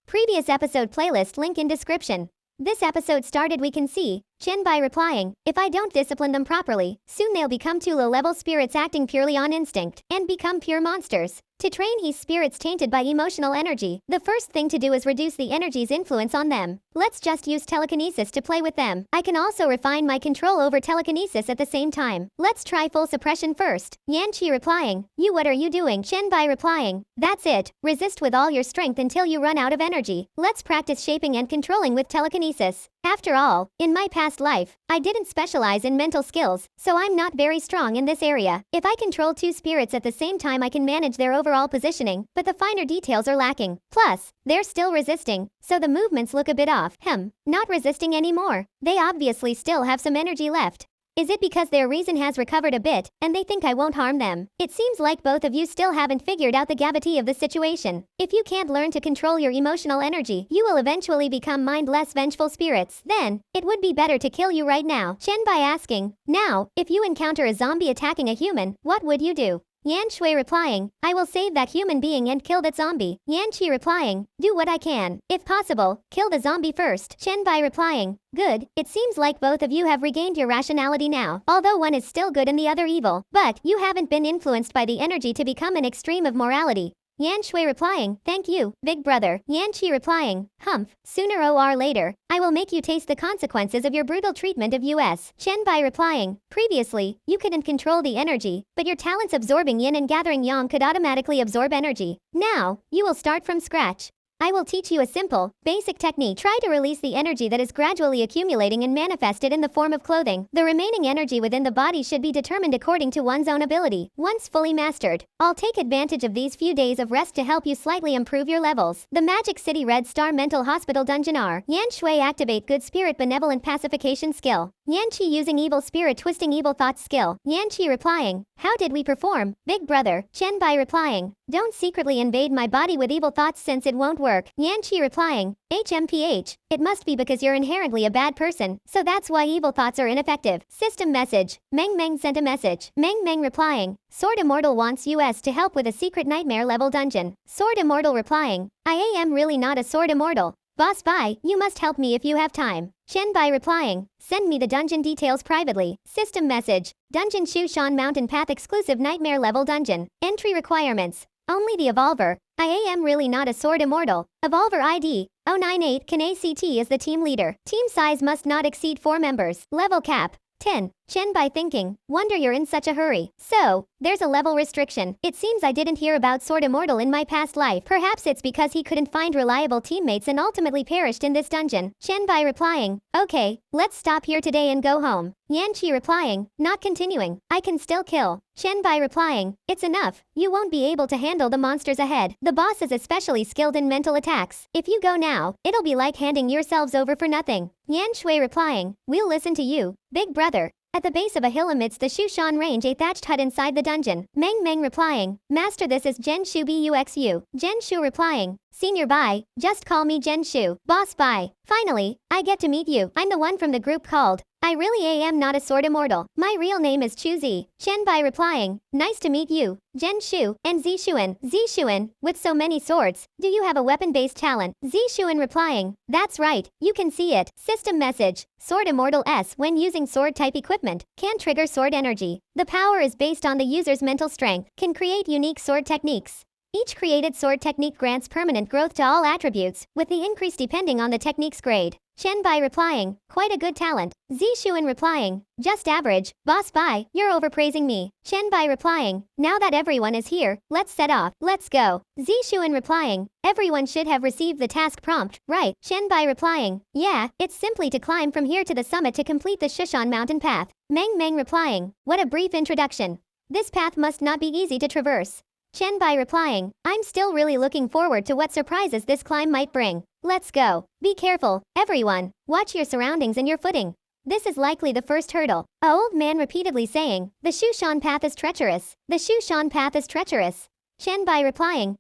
Previous episode playlist link in description. This episode started we can see Chen Bai replying, if I don't discipline them properly, soon they'll become too low-level spirits acting purely on instinct, and become pure monsters. To train his spirits tainted by emotional energy, the first thing to do is reduce the energy's influence on them. Let's just use telekinesis to play with them. I can also refine my control over telekinesis at the same time. Let's try full suppression first. Yan Qi replying, you what are you doing? Chen Bai replying, that's it. Resist with all your strength until you run out of energy. Let's practice shaping and controlling with telekinesis. After all, in my past life, I didn't specialize in mental skills, so I'm not very strong in this area. If I control two spirits at the same time I can manage their overall positioning, but the finer details are lacking. Plus, they're still resisting, so the movements look a bit off. Not resisting anymore. They obviously still have some energy left. Is it because their reason has recovered a bit, and they think I won't harm them? It seems like both of you still haven't figured out the gravity of the situation. If you can't learn to control your emotional energy, you will eventually become mindless vengeful spirits. Then, it would be better to kill you right now. Chen Bai asking, now, if you encounter a zombie attacking a human, what would you do? Yan Shui replying, I will save that human being and kill that zombie. Yan Qi replying, do what I can. If possible, kill the zombie first. Chen Bai replying, good, it seems like both of you have regained your rationality now. Although one is still good and the other evil. But, you haven't been influenced by the energy to become an extreme of morality. Yan Shui replying, thank you, big brother. Yan Qi replying, humph, sooner or later, I will make you taste the consequences of your brutal treatment of us. Chen Bai replying, previously, you couldn't control the energy, but your talents absorbing yin and gathering yang could automatically absorb energy. Now, you will start from scratch. I will teach you a simple, basic technique. Try to release the energy that is gradually accumulating and manifest it in the form of clothing. The remaining energy within the body should be determined according to one's own ability. Once fully mastered, I'll take advantage of these few days of rest to help you slightly improve your levels. The Magic City Red Star Mental Hospital Dungeon R. Yan Shui activate Good Spirit Benevolent Pacification skill. Yan Qi using Evil Spirit Twisting Evil Thoughts skill. Yan Qi replying, how did we perform, big brother? Chen Bai replying, don't secretly invade my body with evil thoughts since it won't work. Yan Qi replying, HMPH, it must be because you're inherently a bad person, so that's why evil thoughts are ineffective. System message, Meng Meng sent a message. Meng Meng replying, Sword Immortal wants us to help with a secret nightmare level dungeon. Sword Immortal replying, I am really not a Sword Immortal. Boss Bai, you must help me if you have time. Chen Bai replying, send me the dungeon details privately. System message, Dungeon Shushan Mountain Path exclusive nightmare level dungeon. Entry requirements, only the Evolver. I am really not a Sword Immortal. Evolver ID, 098 can ACT is the team leader. Team size must not exceed 4 members. Level cap, 10. Chen Bai thinking, wonder you're in such a hurry. So, there's a level restriction. It seems I didn't hear about Sword Immortal in my past life. Perhaps it's because he couldn't find reliable teammates and ultimately perished in this dungeon. Chen Bai replying, okay, let's stop here today and go home. Yan Qi replying, not continuing, I can still kill. Chen Bai replying, it's enough, you won't be able to handle the monsters ahead. The boss is especially skilled in mental attacks. If you go now, it'll be like handing yourselves over for nothing. Yan Shui replying, we'll listen to you, big brother. At the base of a hill amidst the Shushan range, a thatched hut inside the dungeon. Meng Meng replying, master, this is Zhen Shu Buxu. Zhen Shu replying, Senior Bai, just call me Zhen Shu. Boss Bai, finally, I get to meet you. I'm the one from the group called I really am not a Sword Immortal. My real name is Chu Zi. Chen Bai replying, nice to meet you, Zhen Shu, and Zi Xuan, with so many swords, do you have a weapon-based talent? Zi Xuan replying, that's right, you can see it. System message, Sword Immortal S when using sword-type equipment, can trigger sword energy. The power is based on the user's mental strength, can create unique sword techniques. Each created sword technique grants permanent growth to all attributes, with the increase depending on the technique's grade. Chen Bai replying, quite a good talent. Zi Xuan replying, just average. Boss Bai, you're overpraising me. Chen Bai replying, now that everyone is here, let's set off. Let's go. Zi Xuan replying, everyone should have received the task prompt, right? Chen Bai replying, yeah, it's simply to climb from here to the summit to complete the Shushan Mountain Path. Meng Meng replying, what a brief introduction. This path must not be easy to traverse. Chen Bai replying, I'm still really looking forward to what surprises this climb might bring. Let's go. Be careful, everyone. Watch your surroundings and your footing. This is likely the first hurdle. A old man repeatedly saying, the Shushan path is treacherous. The Shushan path is treacherous. Chen Bai replying,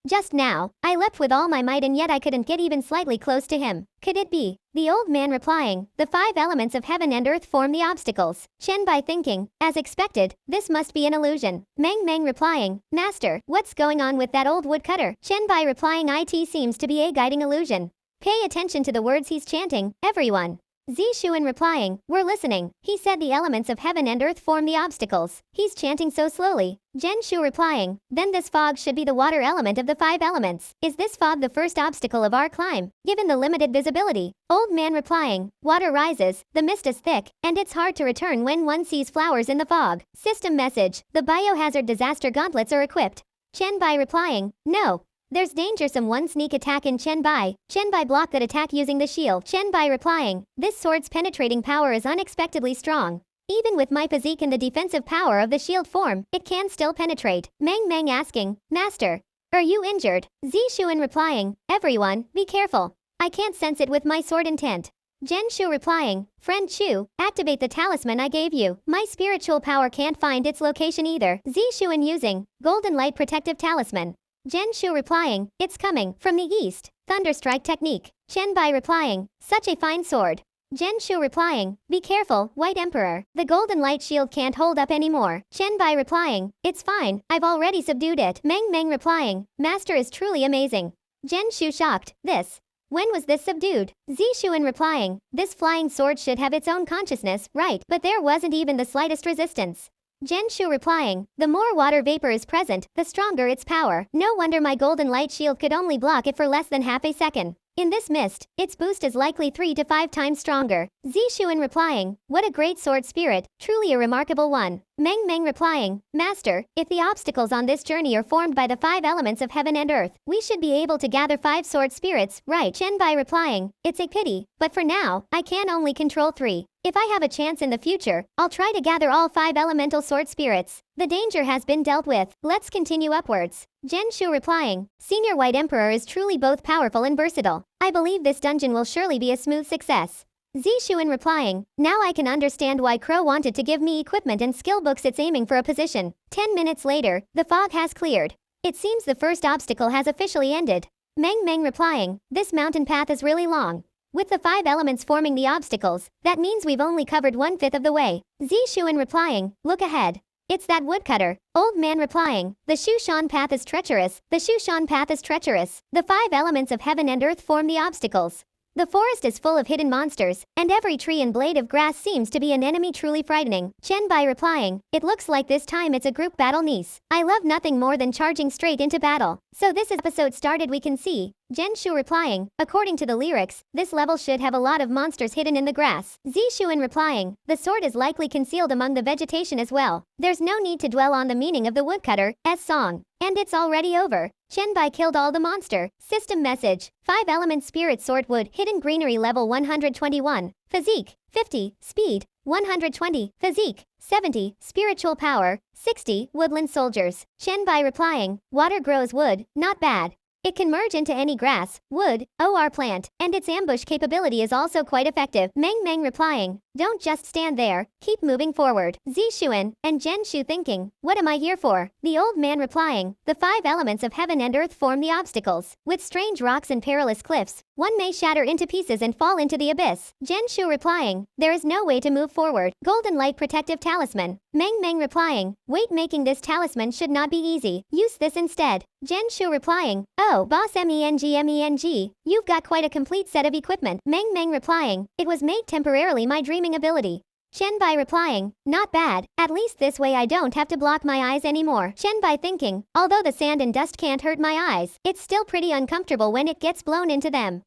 Just now, I leapt with all my might and yet I couldn't get even slightly close to him. Could it be? The old man replying, the 5 elements of heaven and earth form the obstacles. Chen Bai thinking, as expected, this must be an illusion. Meng Meng replying, Master, what's going on with that old woodcutter? Chen Bai replying, it seems to be a guiding illusion. Pay attention to the words he's chanting, everyone. Zixuan replying, we're listening. He said the elements of heaven and earth form the obstacles. He's chanting so slowly. Zhen Shu replying, then this fog should be the water element of the 5 elements. Is this fog the first obstacle of our climb, given the limited visibility? Old man replying, water rises, the mist is thick, and it's hard to return when one sees flowers in the fog. System message, the biohazard disaster gauntlets are equipped. Chen Bai replying, no. There's danger someone sneak attack in Chen Bai. Chen Bai block that attack using the shield. Chen Bai replying, this sword's penetrating power is unexpectedly strong. Even with my physique and the defensive power of the shield form, it can still penetrate. Meng Meng asking, Master, are you injured? Zixuan replying, everyone, be careful. I can't sense it with my sword intent. Zhen Shu replying, Friend Chu, activate the talisman I gave you. My spiritual power can't find its location either. Zixuan using, Golden Light Protective Talisman. Zhen Shu replying, it's coming from the east. Thunderstrike technique. Chen Bai replying, such a fine sword. Zhen Shu replying, be careful, White Emperor. The golden light shield can't hold up anymore. Chen Bai replying, it's fine, I've already subdued it. Meng Meng replying, Master is truly amazing. Zhen Shu shocked, this. When was this subdued? Zixuan replying, this flying sword should have its own consciousness, right? But there wasn't even the slightest resistance. Zhen Shu replying, the more water vapor is present, the stronger its power. No wonder my golden light shield could only block it for less than half a second. In this mist, its boost is likely 3 to 5 times stronger. Zixuan replying, what a great sword spirit, truly a remarkable one. Meng Meng replying, Master, if the obstacles on this journey are formed by the 5 elements of heaven and earth, we should be able to gather 5 sword spirits, right? Chen Bai replying, it's a pity, but for now, I can only control 3. If I have a chance in the future, I'll try to gather all 5 elemental sword spirits. The danger has been dealt with, let's continue upwards. Zhen Shu replying, Senior White Emperor is truly both powerful and versatile. I believe this dungeon will surely be a smooth success. Zixuan replying, now I can understand why Crow wanted to give me equipment and skill books. It's aiming for a position. 10 minutes later, the fog has cleared. It seems the first obstacle has officially ended. Meng Meng replying, this mountain path is really long. With the 5 elements forming the obstacles, that means we've only covered 1/5 of the way. Zixuan replying, look ahead. It's that woodcutter. Old man replying, the Shushan path is treacherous. The Shushan path is treacherous. The 5 elements of heaven and earth form the obstacles. The forest is full of hidden monsters, and every tree and blade of grass seems to be an enemy truly frightening. Chen Bai replying, it looks like this time it's a group battle niece. I love nothing more than charging straight into battle. So this episode started we can see. Zhen Shu replying, according to the lyrics, this level should have a lot of monsters hidden in the grass. Zixuan replying, the sword is likely concealed among the vegetation as well. There's no need to dwell on the meaning of the woodcutter's song. And it's already over. Chen Bai killed all the monster. System message, 5 element spirit sword wood, hidden greenery level 121, physique, 50, speed, 120, physique, 70, spiritual power, 60, woodland soldiers. Chen Bai replying, water grows wood, not bad. It can merge into any grass, wood, or plant, and its ambush capability is also quite effective. Meng Meng replying, don't just stand there, keep moving forward. Zixuan and Zhen Shu thinking, what am I here for? The old man replying, the 5 elements of heaven and earth form the obstacles. With strange rocks and perilous cliffs, one may shatter into pieces and fall into the abyss. Zhen Shu replying, there is no way to move forward. Golden light protective talisman. Meng Meng replying, wait, making this talisman should not be easy. Use this instead. Zhen Shu replying, oh, boss Meng, you've got quite a complete set of equipment. Meng Meng replying, it was made temporarily my dreaming ability. Chen Bai replying, not bad, at least this way I don't have to block my eyes anymore. Chen Bai thinking, although the sand and dust can't hurt my eyes, it's still pretty uncomfortable when it gets blown into them.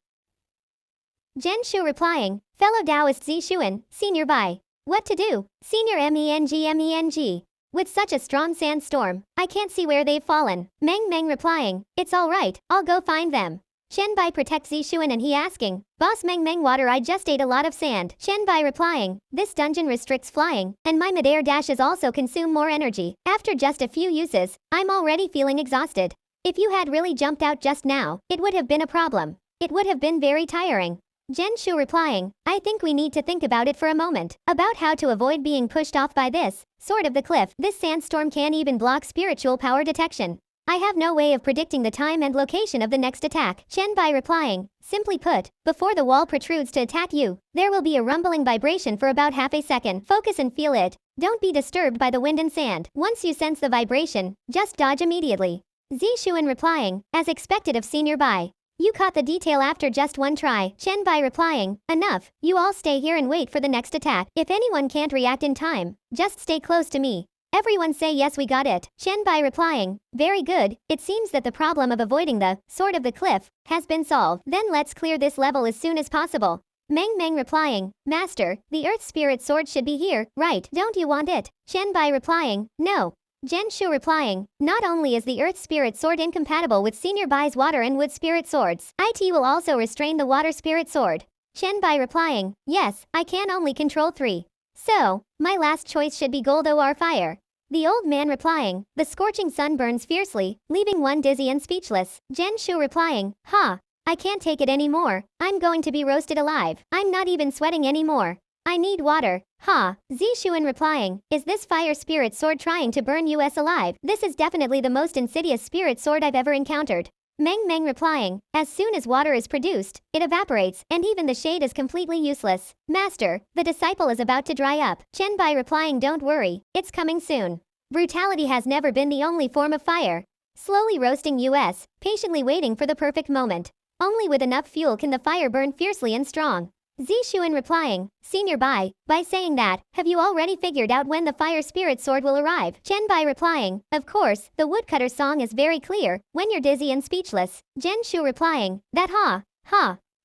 Zhen Shu replying, fellow Taoist Zixuan, Senior Bai. What to do? Senior Meng. With such a strong sandstorm, I can't see where they've fallen. Meng Meng replying, it's alright, I'll go find them. Chen Bai protects Zixuan and he asking, boss Meng Meng water, I just ate a lot of sand. Chen Bai replying, this dungeon restricts flying, and my mid-air dashes also consume more energy. After just a few uses, I'm already feeling exhausted. If you had really jumped out just now, it would have been a problem. It would have been very tiring. Zhen Shu replying, I think we need to think about it for a moment, about how to avoid being pushed off by this sort of the cliff. This sandstorm can even block spiritual power detection. I have no way of predicting the time and location of the next attack. Chen Bai replying, simply put, before the wall protrudes to attack you, there will be a rumbling vibration for about half a second. Focus and feel it. Don't be disturbed by the wind and sand. Once you sense the vibration, just dodge immediately. Zixuan replying, as expected of Senior Bai. You caught the detail after just one try. Chen Bai replying, enough, you all stay here and wait for the next attack. If anyone can't react in time, just stay close to me. Everyone say yes, we got it. Chen Bai replying, very good, it seems that the problem of avoiding the sword of the cliff has been solved. Then let's clear this level as soon as possible. Meng Meng replying, Master, the Earth Spirit Sword should be here, right? Don't you want it? Chen Bai replying, no. Zhen Shu replying, not only is the Earth Spirit Sword incompatible with Senior Bai's Water and Wood Spirit Swords, it will also restrain the Water Spirit Sword. Chen Bai replying, yes, I can only control 3. So, my last choice should be gold or fire. The old man replying, the scorching sun burns fiercely, leaving one dizzy and speechless. Zhen Shu replying, I can't take it anymore. I'm going to be roasted alive. I'm not even sweating anymore. I need water. Zixuan replying, is this fire spirit sword trying to burn us alive? This is definitely the most insidious spirit sword I've ever encountered. Meng Meng replying, as soon as water is produced, it evaporates, and even the shade is completely useless. Master, the disciple is about to dry up. Chen Bai replying, don't worry, it's coming soon. Brutality has never been the only form of fire. Slowly roasting us, patiently waiting for the perfect moment. Only with enough fuel can the fire burn fiercely and strong. Zixuan replying, Senior Bai, by saying that, have you already figured out when the fire spirit sword will arrive? Chen Bai replying, of course, the woodcutter's song is very clear, when you're dizzy and speechless. Zhen Shu replying, that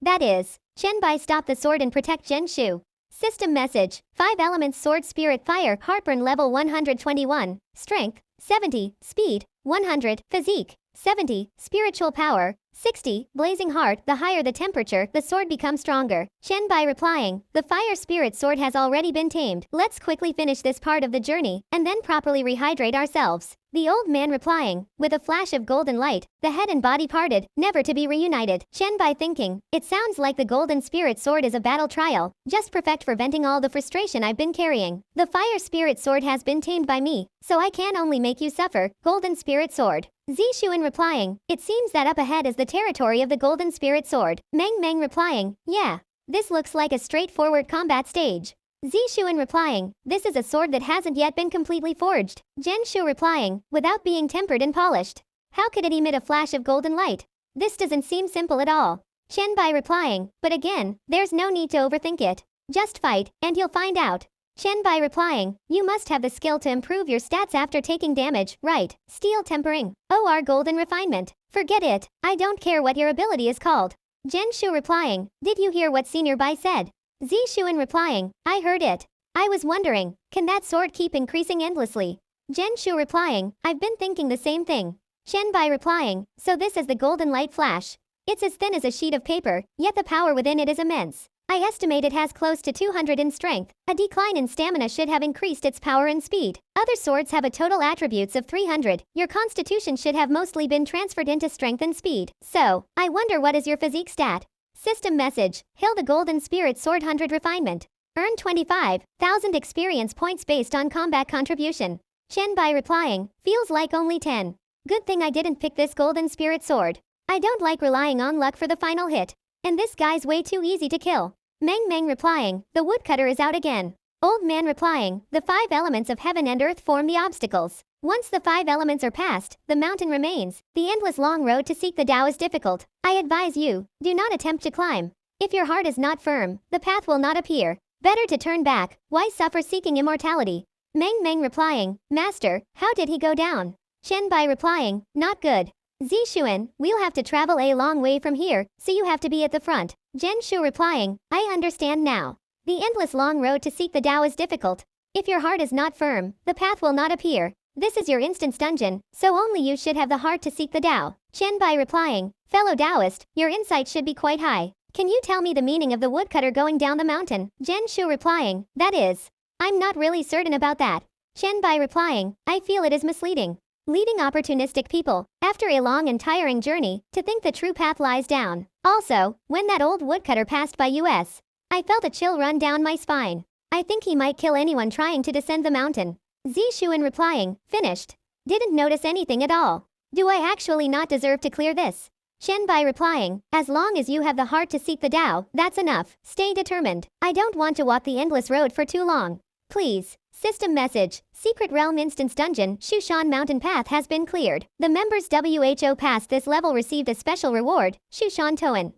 that is. Chen Bai stop the sword and protect Zhen Shu. System message, 5 elements sword spirit fire, heartburn level 121, strength, 70, speed, 100, physique, 70, spiritual power, 60, blazing heart. The higher the temperature, the sword becomes stronger. Chen Bai replying, the fire spirit sword has already been tamed. Let's quickly finish this part of the journey, and then properly rehydrate ourselves. The old man replying, with a flash of golden light, the head and body parted, never to be reunited. Chen Bai thinking, it sounds like the golden spirit sword is a battle trial, just perfect for venting all the frustration I've been carrying. The fire spirit sword has been tamed by me, so I can only make you suffer. Golden spirit sword. Zixuan replying, it seems that up ahead is the territory of the golden spirit sword. Meng Meng replying, yeah. This looks like a straightforward combat stage. Zixuan replying, this is a sword that hasn't yet been completely forged. Zhen Shu replying, without being tempered and polished. How could it emit a flash of golden light? This doesn't seem simple at all. Chen Bai replying, but again, there's no need to overthink it. Just fight, and you'll find out. Chen Bai replying, you must have the skill to improve your stats after taking damage, right? Steel tempering. Or golden refinement. Forget it, I don't care what your ability is called. Zhen Shu replying, did you hear what Senior Bai said? Zixuan replying, I heard it. I was wondering, can that sword keep increasing endlessly? Zhen Shu replying, I've been thinking the same thing. Chen Bai replying, so this is the golden light flash. It's as thin as a sheet of paper, yet the power within it is immense. I estimate it has close to 200 in strength. A decline in stamina should have increased its power and speed. Other swords have a total attributes of 300. Your constitution should have mostly been transferred into strength and speed. So, I wonder what is your physique stat? System message, Hill the Golden Spirit Sword 100 refinement. Earn 25,000 experience points based on combat contribution. Chen Bai replying, feels like only 10. Good thing I didn't pick this golden spirit sword. I don't like relying on luck for the final hit. And this guy's way too easy to kill. Meng Meng replying, the woodcutter is out again. Old man replying, the 5 elements of heaven and earth form the obstacles. Once the 5 elements are passed, the mountain remains. The endless long road to seek the Tao is difficult. I advise you, do not attempt to climb. If your heart is not firm, the path will not appear. Better to turn back. Why suffer seeking immortality? Meng Meng replying, Master, how did he go down? Chen Bai replying, not good. Zixuan, we'll have to travel a long way from here, so you have to be at the front. Zhen Shu replying, I understand now. The endless long road to seek the Tao is difficult. If your heart is not firm, the path will not appear. This is your instance dungeon, so only you should have the heart to seek the Tao. Chen Bai replying, fellow Taoist, your insight should be quite high. Can you tell me the meaning of the woodcutter going down the mountain? Zhen Shu replying, that is. I'm not really certain about that. Chen Bai replying, I feel it is misleading. Leading opportunistic people, after a long and tiring journey, to think the true path lies down. Also, when that old woodcutter passed by us, I felt a chill run down my spine. I think he might kill anyone trying to descend the mountain. Zixuan replying, finished. Didn't notice anything at all. Do I actually not deserve to clear this? Chen Bai replying, as long as you have the heart to seek the Tao, that's enough. Stay determined. I don't want to walk the endless road for too long. Please. System message. Secret Realm Instance Dungeon, Shushan Mountain Path has been cleared. The members WHO past this level received a special reward, Shushan Toan.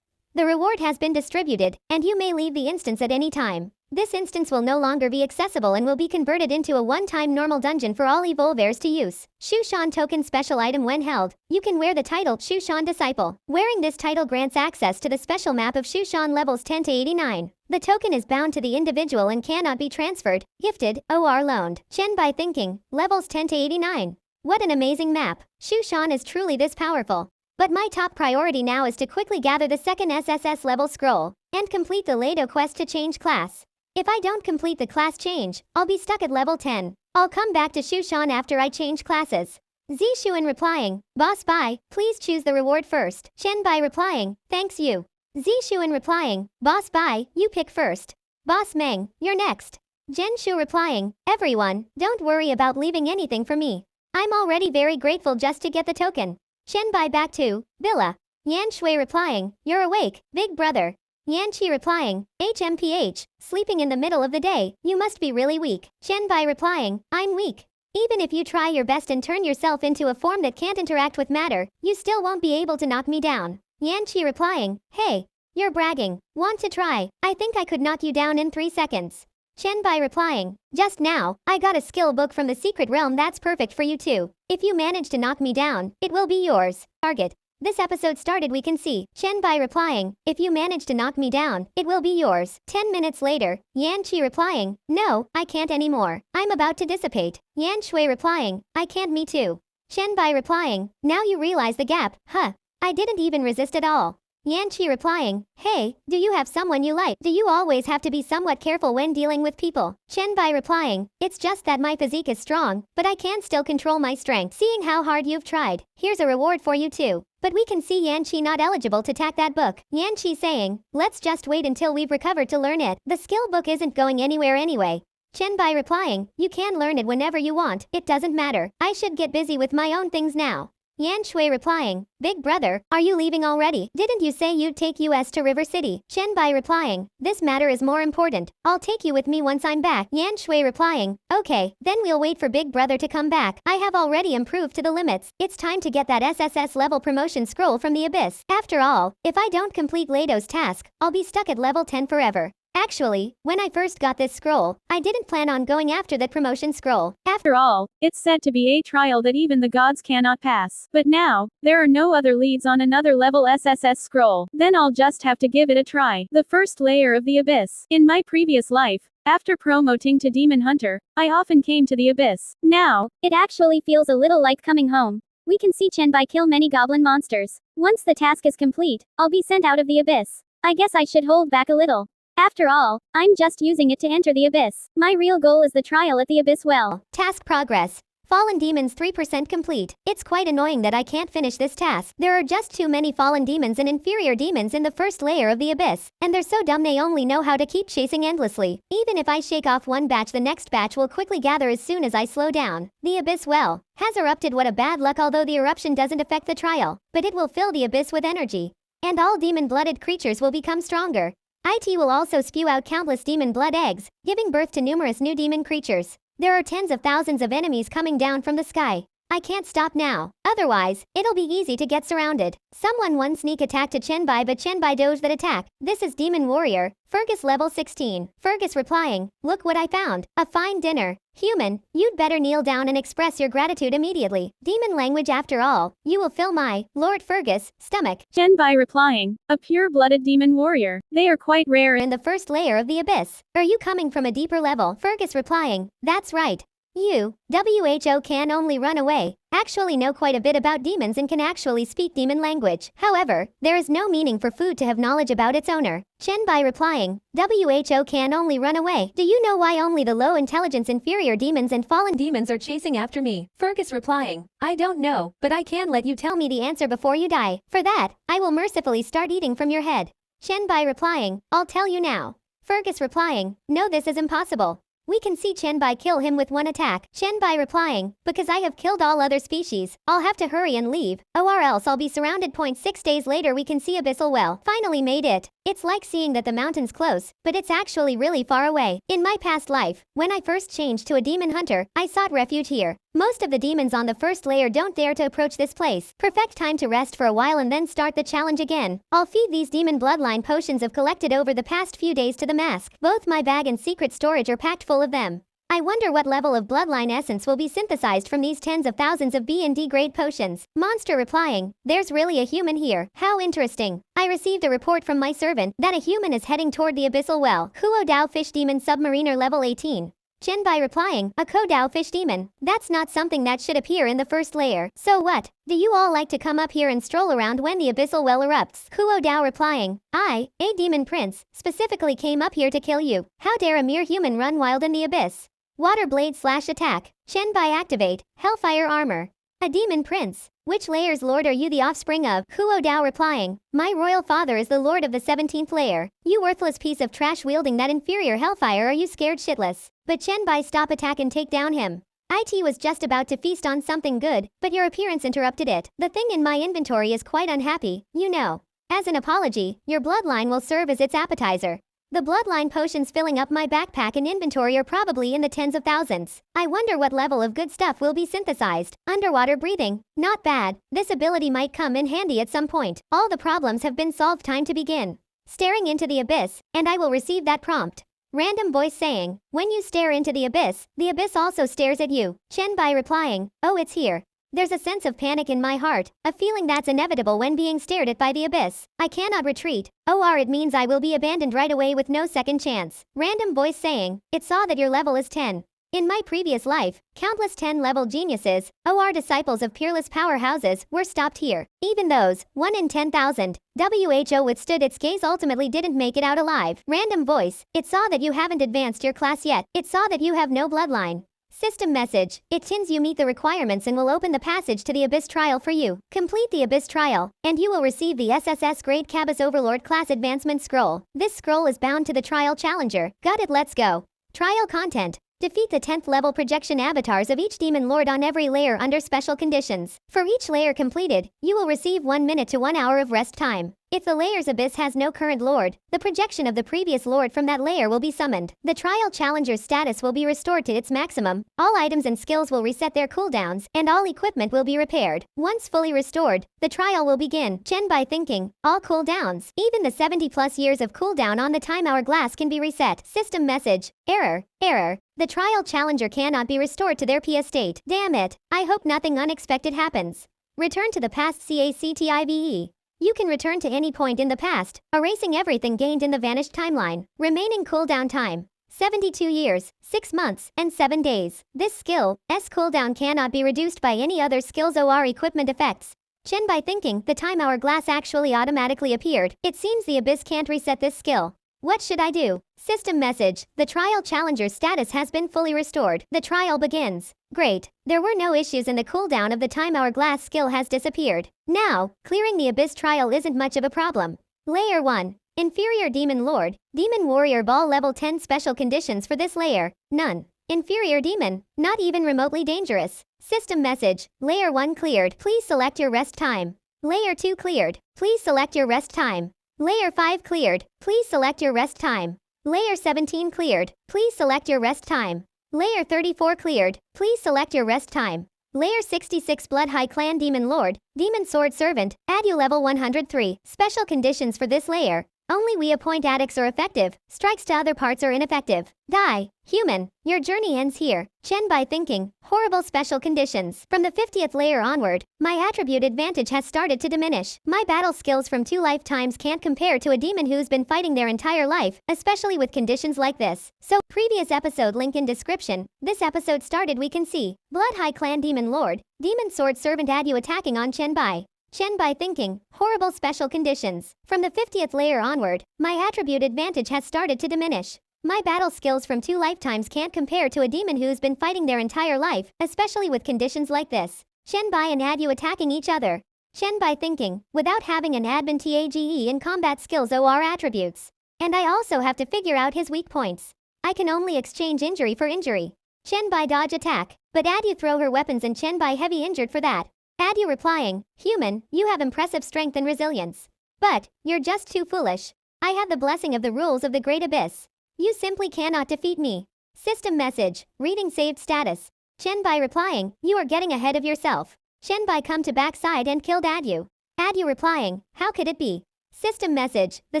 The reward has been distributed, and you may leave the instance at any time. This instance will no longer be accessible and will be converted into a one-time normal dungeon for all evolvers to use. Shushan Token special item when held. You can wear the title Shushan Disciple. Wearing this title grants access to the special map of Shushan levels 10 to 89. The token is bound to the individual and cannot be transferred, gifted, or loaned. Chen Bai thinking, levels 10 to 89. What an amazing map. Shushan is truly this powerful. But my top priority now is to quickly gather the second SSS level scroll and complete the Lado quest to change class. If I don't complete the class change, I'll be stuck at level 10. I'll come back to Shushan after I change classes. Zishuan replying, Boss Bai, please choose the reward first. Chen Bai replying, thanks you. Zishuan replying, Boss Bai, you pick first. Boss Meng, you're next. Jen Shu replying, everyone, don't worry about leaving anything for me. I'm already very grateful just to get the token. Chen Bai back to, Villa. Yan Shui replying, you're awake, big brother. Yan Qi replying, HMPH, sleeping in the middle of the day, you must be really weak. Chen Bai replying, I'm weak. Even if you try your best and turn yourself into a form that can't interact with matter, you still won't be able to knock me down. Yan Qi replying, hey, you're bragging. Want to try? I think I could knock you down in 3 seconds. Chen Bai replying, just now, I got a skill book from the secret realm that's perfect for you too. If you manage to knock me down, it will be yours. Target. This episode started we can see, Chen Bai replying, if you manage to knock me down, it will be yours. 10 minutes later, Yan Qi replying, no, I can't anymore. I'm about to dissipate. Yan Shui replying, I can't me too. Chen Bai replying, now you realize the gap, huh? I didn't even resist at all. Yan Qi replying, hey, do you have someone you like? Do you always have to be somewhat careful when dealing with people? Chen Bai replying, it's just that my physique is strong, but I can still control my strength. Seeing how hard you've tried, here's a reward for you too. But we can see Yan Qi not eligible to tack that book. Yan Qi saying, let's just wait until we've recovered to learn it. The skill book isn't going anywhere anyway. Chen Bai replying, you can learn it whenever you want, it doesn't matter. I should get busy with my own things now. Yan Shui replying, big brother, are you leaving already? Didn't you say you'd take us to River City? Chen Bai replying, this matter is more important. I'll take you with me once I'm back. Yan Shui replying, okay, then we'll wait for big brother to come back. I have already improved to the limits. It's time to get that SSS level promotion scroll from the abyss. After all, if I don't complete Lado's task, I'll be stuck at level 10 forever. Actually, when I first got this scroll, I didn't plan on going after that promotion scroll. After all, it's said to be a trial that even the gods cannot pass. But now, there are no other leads on another level SSS scroll. Then I'll just have to give it a try. The first layer of the abyss. In my previous life, after promoting to Demon Hunter, I often came to the abyss. Now, it actually feels a little like coming home. We can see Chen Bai kill many goblin monsters. Once the task is complete, I'll be sent out of the abyss. I guess I should hold back a little. After all, I'm just using it to enter the abyss. My real goal is the trial at the abyss well. Task progress. Fallen demons 3% complete. It's quite annoying that I can't finish this task. There are just too many fallen demons and inferior demons in the first layer of the abyss. And they're so dumb they only know how to keep chasing endlessly. Even if I shake off one batch, the next batch will quickly gather as soon as I slow down. The abyss well has erupted. What a bad luck, although the eruption doesn't affect the trial. But it will fill the abyss with energy. And all demon-blooded creatures will become stronger. IT will also spew out countless demon blood eggs, giving birth to numerous new demon creatures. There are tens of thousands of enemies coming down from the sky. I can't stop now. Otherwise, it'll be easy to get surrounded. Someone one sneak attack to Chen Bai, but Chen Bai dodged that attack. This is Demon Warrior, Fergus level 16. Fergus replying, look what I found. A fine dinner. Human, you'd better kneel down and express your gratitude immediately. Demon language after all. You will fill my, Lord Fergus, stomach. Chen Bai replying, a pure-blooded demon warrior. They are quite rare in the first layer of the abyss. Are you coming from a deeper level? Fergus replying, that's right. You, WHO can only run away. Actually know quite a bit about demons and can actually speak demon language. However, there is no meaning for food to have knowledge about its owner. Chen Bai replying, WHO can only run away. Do you know why only the low intelligence inferior demons and fallen demons are chasing after me? Fergus replying, I don't know, but I can let you tell me the answer before you die. For that, I will mercifully start eating from your head. Chen Bai replying, I'll tell you now. Fergus replying, no, this is impossible. We can see Chen Bai kill him with one attack. Chen Bai replying, because I have killed all other species, I'll have to hurry and leave, or else I'll be surrounded. 6 days later we can see Abyssal Well. Finally made it. It's like seeing that the mountain's close, but it's actually really far away. In my past life, when I first changed to a demon hunter, I sought refuge here. Most of the demons on the first layer don't dare to approach this place. Perfect time to rest for a while and then start the challenge again. I'll feed these demon bloodline potions I've collected over the past few days to the mask. Both my bag and secret storage are packed full of them. I wonder what level of bloodline essence will be synthesized from these tens of thousands of B and D grade potions. Monster replying, there's really a human here. How interesting. I received a report from my servant that a human is heading toward the Abyssal Well. Huo Dao Fish Demon Submariner level 18. Chen Bai replying, a Kodao fish demon. That's not something that should appear in the first layer. So what? Do you all like to come up here and stroll around when the Abyssal Well erupts? Huo Dao replying, I, a demon prince, specifically came up here to kill you. How dare a mere human run wild in the abyss? Water blade / attack. Chen Bai activate. Hellfire armor. A demon prince. Which layer's lord are you the offspring of? Huo Dao replying, my royal father is the lord of the 17th layer. You worthless piece of trash wielding that inferior hellfire, are you scared shitless? But Chen Bai stop attack and take down him. IT was just about to feast on something good, but your appearance interrupted it. The thing in my inventory is quite unhappy, you know. As an apology, your bloodline will serve as its appetizer. The bloodline potions filling up my backpack and inventory are probably in the tens of thousands. I wonder what level of good stuff will be synthesized. Underwater breathing. Not bad. This ability might come in handy at some point. All the problems have been solved. Time to begin. Staring into the abyss, and I will receive that prompt. Random voice saying, when you stare into the abyss also stares at you. Chen Bai replying, oh, it's here. There's a sense of panic in my heart, a feeling that's inevitable when being stared at by the abyss. I cannot retreat. Or it means I will be abandoned right away with no second chance. Random voice saying, it saw that your level is 10. In my previous life, countless 10-level geniuses, or disciples of peerless powerhouses, were stopped here. Even those, 1 in 10,000, WHO withstood its gaze ultimately didn't make it out alive. Random voice, it saw that you haven't advanced your class yet. It saw that you have no bloodline. System message, it tins you meet the requirements and will open the passage to the Abyss trial for you. Complete the Abyss trial, and you will receive the SSS grade Cabas Overlord class advancement scroll. This scroll is bound to the trial challenger. Got it, let's go. Trial content. Defeat the 10th level projection avatars of each demon lord on every layer under special conditions. For each layer completed, you will receive 1 minute to 1 hour of rest time. If the layer's abyss has no current lord, the projection of the previous lord from that layer will be summoned. The trial challenger's status will be restored to its maximum. All items and skills will reset their cooldowns, and all equipment will be repaired. Once fully restored, the trial will begin. Chen Bai thinking, all cooldowns. Even the 70+ years of cooldown on the time hourglass can be reset. System message, error, error. The trial challenger cannot be restored to their PS state. Damn it. I hope nothing unexpected happens. Return to the past CACTIVE. You can return to any point in the past, erasing everything gained in the vanished timeline. Remaining cooldown time, 72 years, 6 months, and 7 days. This skill's cooldown cannot be reduced by any other skills or equipment effects. Chen Bai thinking, the time hourglass actually automatically appeared. It seems the abyss can't reset this skill. What should I do? System message, the trial challenger's status has been fully restored. The trial begins. Great. There were no issues and the cooldown of the time hourglass skill has disappeared. Now, clearing the abyss trial isn't much of a problem. Layer 1. Inferior Demon Lord, Demon Warrior Ball level 10 special conditions for this layer. None. Inferior Demon, not even remotely dangerous. System message, Layer 1 cleared. Please select your rest time. Layer 2 cleared. Please select your rest time. Layer 5 cleared. Please select your rest time. Layer 17 cleared. Please select your rest time. Layer 34 cleared. Please select your rest time. Layer 66 Blood High Clan Demon Lord, Demon Sword Servant, ADU level 103. Special conditions for this layer. Only we appoint addicts are effective. Strikes to other parts are ineffective. Die. Human. Your journey ends here. Chen Bai thinking. Horrible special conditions. From the 50th layer onward, my attribute advantage has started to diminish. My battle skills from 2 lifetimes can't compare to a demon who's been fighting their entire life, especially with conditions like this. So, previous episode link in description. This episode started we can see. Blood High Clan Demon Lord, Demon Sword Servant ADU attacking on Chen Bai. Chen Bai thinking, horrible special conditions. From the 50th layer onward, my attribute advantage has started to diminish. My battle skills from 2 lifetimes can't compare to a demon who's been fighting their entire life, especially with conditions like this. Chen Bai and ADU attacking each other. Chen Bai thinking, without having an admin TAGE in combat skills or attributes. And I also have to figure out his weak points. I can only exchange injury for injury. Chen Bai dodge attack, but Adu throw her weapons and Chen Bai heavy injured for that. Adu replying, human, you have impressive strength and resilience. But, you're just too foolish. I have the blessing of the rules of the Great Abyss. You simply cannot defeat me. System message, reading saved status. Chen Bai replying, you are getting ahead of yourself. Chen Bai come to backside and killed Adu. Adu replying, how could it be? System message, the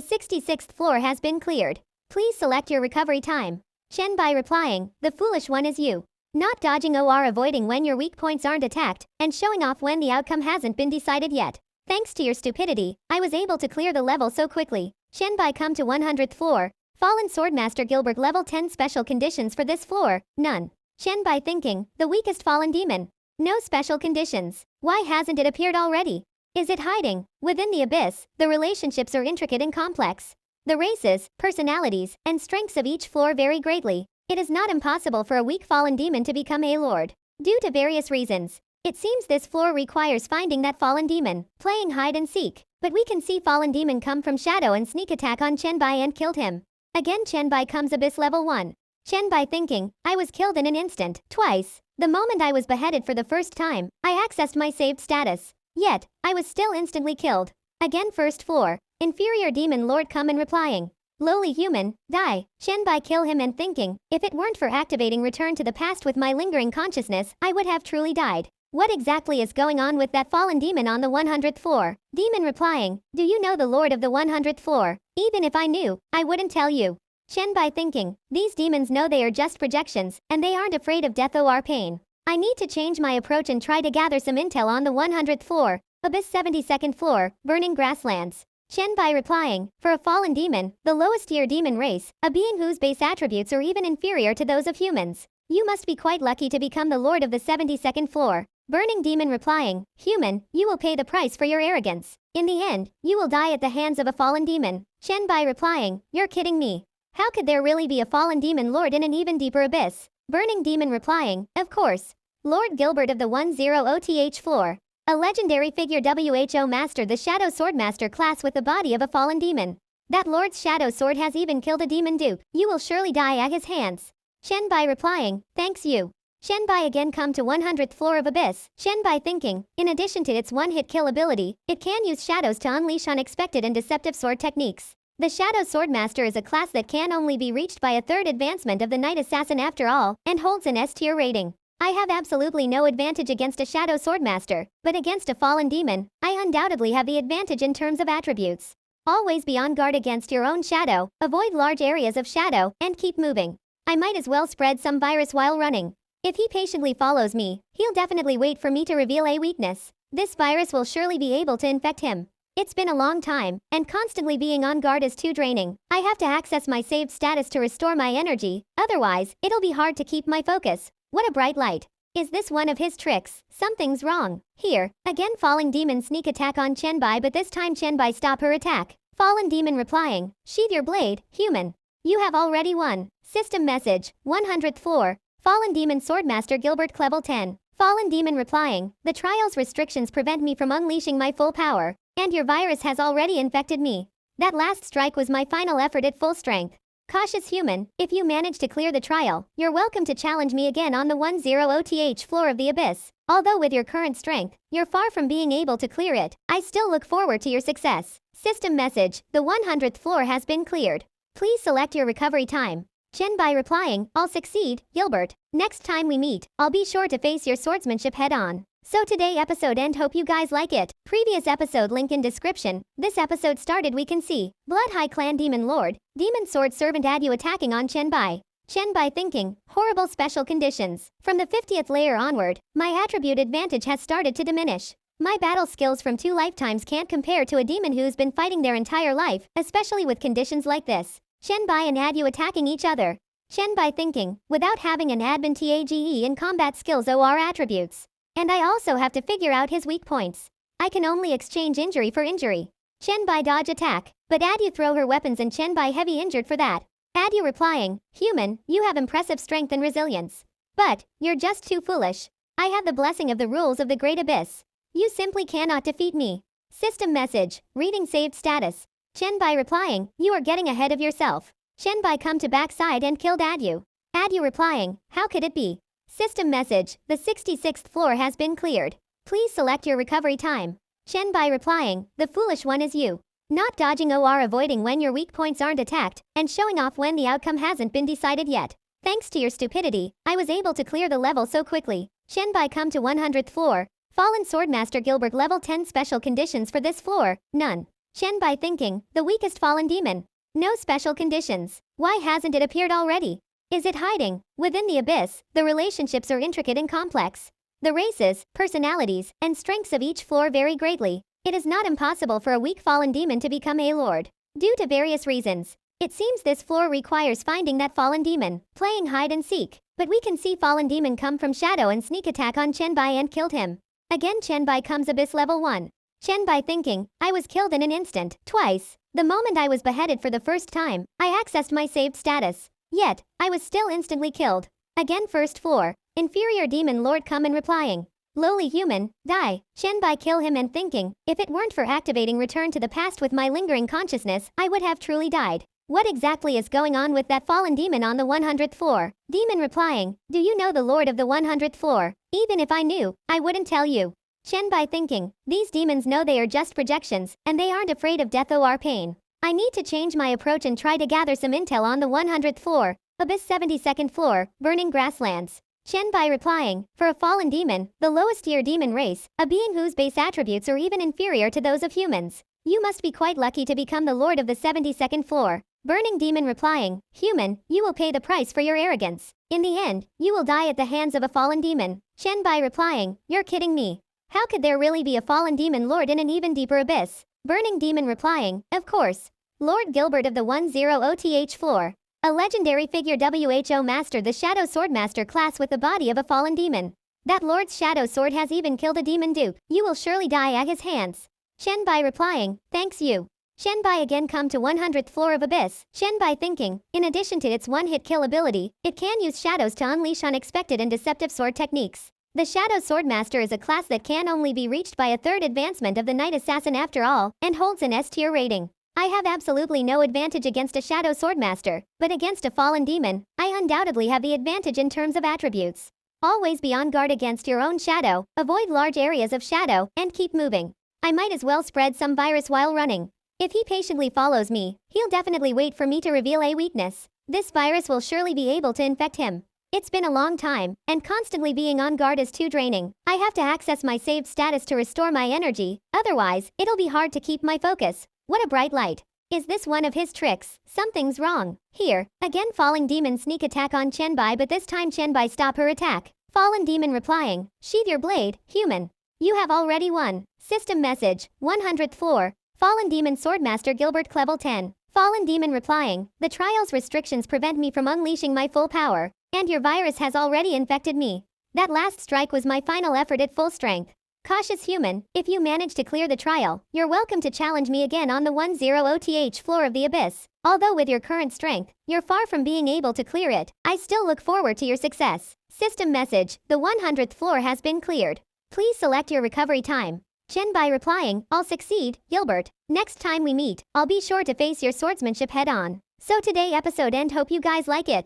66th floor has been cleared. Please select your recovery time. Chen Bai replying, the foolish one is you. Not dodging or avoiding when your weak points aren't attacked, and showing off when the outcome hasn't been decided yet. Thanks to your stupidity, I was able to clear the level so quickly. Chen Bai come to 100th floor. Fallen Swordmaster Gilbert level 10 special conditions for this floor, none. Chen Bai thinking, the weakest fallen demon. No special conditions. Why hasn't it appeared already? Is it hiding? Within the abyss, the relationships are intricate and complex. The races, personalities, and strengths of each floor vary greatly. It is not impossible for a weak fallen demon to become a lord. Due to various reasons. It seems this floor requires finding that fallen demon, playing hide and seek. But we can see fallen demon come from shadow and sneak attack on Chen Bai and killed him. Again Chen Bai comes abyss level 1. Chen Bai thinking, I was killed in an instant, twice. The moment I was beheaded for the first time, I accessed my saved status. Yet, I was still instantly killed. Again first floor. Inferior demon lord come and replying. Lowly human, die. Chen Bai kill him and thinking, if it weren't for activating return to the past with my lingering consciousness, I would have truly died. What exactly is going on with that fallen demon on the 100th floor? Demon replying, do you know the lord of the 100th floor? Even if I knew, I wouldn't tell you. Chen Bai thinking, these demons know they are just projections, and they aren't afraid of death or pain. I need to change my approach and try to gather some intel on the 100th floor. Abyss 72nd floor, burning grasslands. Chen Bai replying, for a fallen demon, the lowest tier demon race, a being whose base attributes are even inferior to those of humans. You must be quite lucky to become the lord of the 72nd floor. Burning demon replying, human, you will pay the price for your arrogance. In the end, you will die at the hands of a fallen demon. Chen Bai replying, you're kidding me. How could there really be a fallen demon lord in an even deeper abyss? Burning demon replying, of course. Lord Gilbert of the 10OTH floor. A legendary figure WHO master the Shadow Swordmaster class with the body of a fallen demon. That lord's shadow sword has even killed a demon dupe. You will surely die at his hands. Chen Bai replying, thanks you. Chen Bai again come to 100th floor of abyss. Chen Bai thinking, in addition to its one-hit kill ability, it can use shadows to unleash unexpected and deceptive sword techniques. The Shadow Swordmaster is a class that can only be reached by a third advancement of the Night Assassin after all, and holds an S-tier rating. I have absolutely no advantage against a Shadow Swordmaster, but against a fallen demon, I undoubtedly have the advantage in terms of attributes. Always be on guard against your own shadow, avoid large areas of shadow, and keep moving. I might as well spread some virus while running. If he patiently follows me, he'll definitely wait for me to reveal a weakness. This virus will surely be able to infect him. It's been a long time, and constantly being on guard is too draining. I have to access my saved status to restore my energy, otherwise, it'll be hard to keep my focus. What a bright light. Is this one of his tricks? Something's wrong. Here, again falling demon sneak attack on Chen Bai, but this time Chen Bai stop her attack. Fallen demon replying, sheath your blade, human. You have already won. System message, 100th floor. Fallen demon swordmaster Gilbert level 10. Fallen demon replying, the trial's restrictions prevent me from unleashing my full power. And your virus has already infected me. That last strike was my final effort at full strength. Cautious human, if you manage to clear the trial, you're welcome to challenge me again on the 10OTH floor of the abyss. Although with your current strength, you're far from being able to clear it, I still look forward to your success. System message, the 100th floor has been cleared. Please select your recovery time. Chen Bai replying, I'll succeed, Gilbert. Next time we meet, I'll be sure to face your swordsmanship head on. So today episode end, hope you guys like it. Previous episode link in description. This episode started we can see Blood High Clan Demon Lord, Demon Sword Servant Adu attacking on Chen Bai. Chen Bai thinking, horrible special conditions. From the 50th layer onward, my attribute advantage has started to diminish. My battle skills from 2 lifetimes can't compare to a demon who's been fighting their entire life, especially with conditions like this. Chen Bai and Adu attacking each other. Chen Bai thinking, without having an advantage in combat skills or attributes. And I also have to figure out his weak points. I can only exchange injury for injury. Chen Bai dodge attack, but Adu throw her weapons and Chen Bai heavy injured for that. Adu replying, human, you have impressive strength and resilience. But, you're just too foolish. I have the blessing of the rules of the Great Abyss. You simply cannot defeat me. System message, reading saved status. Chen Bai replying, you are getting ahead of yourself. Chen Bai come to backside and killed Adu. Adu replying, how could it be? System message, the 66th floor has been cleared. Please select your recovery time. Chen Bai replying, the foolish one is you. Not dodging or avoiding when your weak points aren't attacked, and showing off when the outcome hasn't been decided yet. Thanks to your stupidity, I was able to clear the level so quickly. Chen Bai come to 100th floor. Fallen Swordmaster Gilbert level 10 special conditions for this floor, none. Chen Bai thinking, the weakest fallen demon. No special conditions. Why hasn't it appeared already? Is it hiding? Within the abyss, the relationships are intricate and complex. The races, personalities, and strengths of each floor vary greatly. It is not impossible for a weak fallen demon to become a lord. Due to various reasons, it seems this floor requires finding that fallen demon, playing hide and seek. But we can see fallen demon come from shadow and sneak attack on Chen Bai and killed him. Again Chen Bai comes abyss level 1. Chen Bai thinking, I was killed in an instant, twice. The moment I was beheaded for the first time, I accessed my saved status. Yet, I was still instantly killed. Again first floor. Inferior demon lord come and replying. Lowly human, die. Chen Bai kill him and thinking, if it weren't for activating return to the past with my lingering consciousness, I would have truly died. What exactly is going on with that fallen demon on the 100th floor? Demon replying, do you know the lord of the 100th floor? Even if I knew, I wouldn't tell you. Chen Bai thinking, these demons know they are just projections, and they aren't afraid of death or pain. I need to change my approach and try to gather some intel on the 100th floor. Abyss 72nd floor, burning grasslands. Chen Bai replying, for a fallen demon, the lowest tier demon race, a being whose base attributes are even inferior to those of humans. You must be quite lucky to become the lord of the 72nd floor. Burning demon replying, human, you will pay the price for your arrogance. In the end, you will die at the hands of a fallen demon. Chen Bai replying, you're kidding me. How could there really be a fallen demon lord in an even deeper abyss? Burning demon replying, of course. Lord Gilbert of the 10OTH floor. A legendary figure WHO mastered the Shadow Swordmaster class with the body of a fallen demon. That lord's shadow sword has even killed a demon dupe. You will surely die at his hands. Chen Bai replying, thanks you. Chen Bai again come to 100th floor of abyss. Chen Bai thinking, in addition to its one-hit kill ability, it can use shadows to unleash unexpected and deceptive sword techniques. The Shadow Swordmaster is a class that can only be reached by a third advancement of the Knight Assassin after all, and holds an S-tier rating. I have absolutely no advantage against a Shadow Swordmaster, but against a fallen demon, I undoubtedly have the advantage in terms of attributes. Always be on guard against your own shadow, avoid large areas of shadow, and keep moving. I might as well spread some virus while running. If he patiently follows me, he'll definitely wait for me to reveal a weakness. This virus will surely be able to infect him. It's been a long time, and constantly being on guard is too draining. I have to access my saved status to restore my energy, otherwise, it'll be hard to keep my focus. What a bright light. Is this one of his tricks? Something's wrong. Here, again falling demon sneak attack on Chen Bai, but this time Chen Bai stop her attack. Fallen demon replying, sheathe your blade, human. You have already won. System message, 100th floor. Fallen demon swordmaster Gilbert level 10. Fallen demon replying, the trial's restrictions prevent me from unleashing my full power, and your virus has already infected me. That last strike was my final effort at full strength. Cautious human, if you manage to clear the trial, you're welcome to challenge me again on the 10OTH floor of the abyss. Although with your current strength, you're far from being able to clear it, I still look forward to your success. System message, the 100th floor has been cleared. Please select your recovery time. Chen Bai replying, I'll succeed, Gilbert. Next time we meet, I'll be sure to face your swordsmanship head on. So today episode end, hope you guys like it.